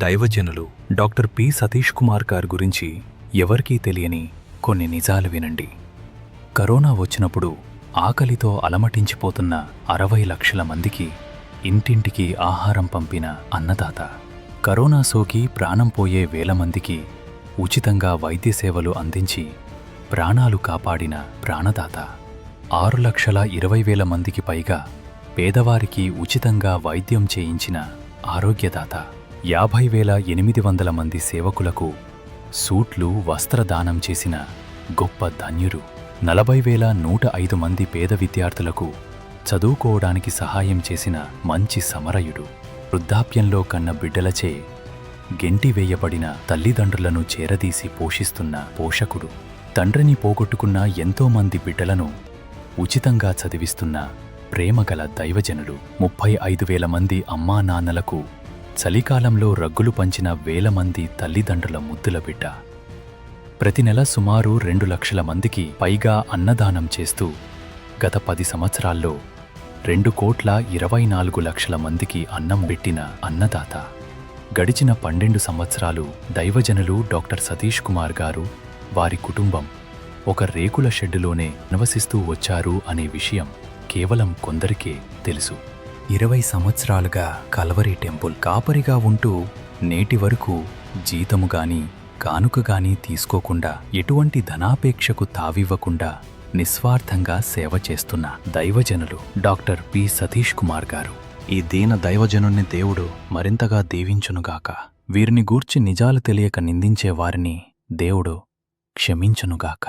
దైవజనులు doctor P Satish Kumar గారి గురించి ఎవరికీ తెలియని కొన్ని నిజాలు వినండి. కరోనా వచ్చినప్పుడు ఆకలితో అలమటించిపోతున్న 60 లక్షల మందికి ఇంటింటికి ఆహారం పంపిన అన్నదాత. కరోనా సోకి ప్రాణం పోయే వేల మందికి ఉచితంగా వైద్య సేవలు అందించి ప్రాణాలు కాపాడిన ప్రాణదాత. 6,20,000 మందికి పైగా పేదవారికి ఉచితంగా వైద్యం చేయించిన ఆరోగ్యదాత. 50,800 మంది సేవకులకు సూట్లు వస్త్రదానం చేసిన గొప్ప ధన్యుడు. 40,105 మంది పేద విద్యార్థులకు చదువుకోవడానికి సహాయం చేసిన మంచి సమరయుడు. వృద్ధాప్యంలో కన్న బిడ్డలచే గెంటివేయబడిన తల్లిదండ్రులను చేరదీసి పోషిస్తున్న పోషకుడు. తండ్రిని పోగొట్టుకున్న ఎంతోమంది బిడ్డలను ఉచితంగా చదివిస్తున్న ప్రేమగల దైవజనుడు. 35,000 మంది అమ్మా నాన్నలకు చలికాలంలో రగ్గులు పంచిన వేల మంది తల్లిదండ్రుల ముద్దుల బిడ్డ. ప్రతి నెల సుమారు 2 లక్షల మందికి పైగా అన్నదానం చేస్తూ గత 10 సంవత్సరాల్లో 2,24,00,000 మందికి అన్నం పెట్టిన అన్నదాత. గడిచిన 12 సంవత్సరాలు దైవజనులు డాక్టర్ సతీష్ కుమార్ గారు, వారి కుటుంబం ఒక రేకుల షెడ్డులోనే నివసిస్తూ వచ్చారు అనే విషయం కేవలం కొందరికే తెలుసు. 20 సంవత్సరాలుగా కల్వరీ టెంపుల్ కాపరిగా ఉంటూ నేటి వరకు జీతము గాని కానుక గాని తీసుకోకుండా ఎటువంటి ధనాపేక్షకు తావివ్వకుండా నిస్వార్థంగా సేవ చేస్తున్న దైవజనులు డాక్టర్ పి సతీష్ కుమార్ గారు. ఈ దీన దైవజనుణ్ణి దేవుడు మరింతగా దీవించునుగాక. వీరిని గూర్చి నిజాలు తెలియక నిందించే వారిని దేవుడు క్షమించునుగాక.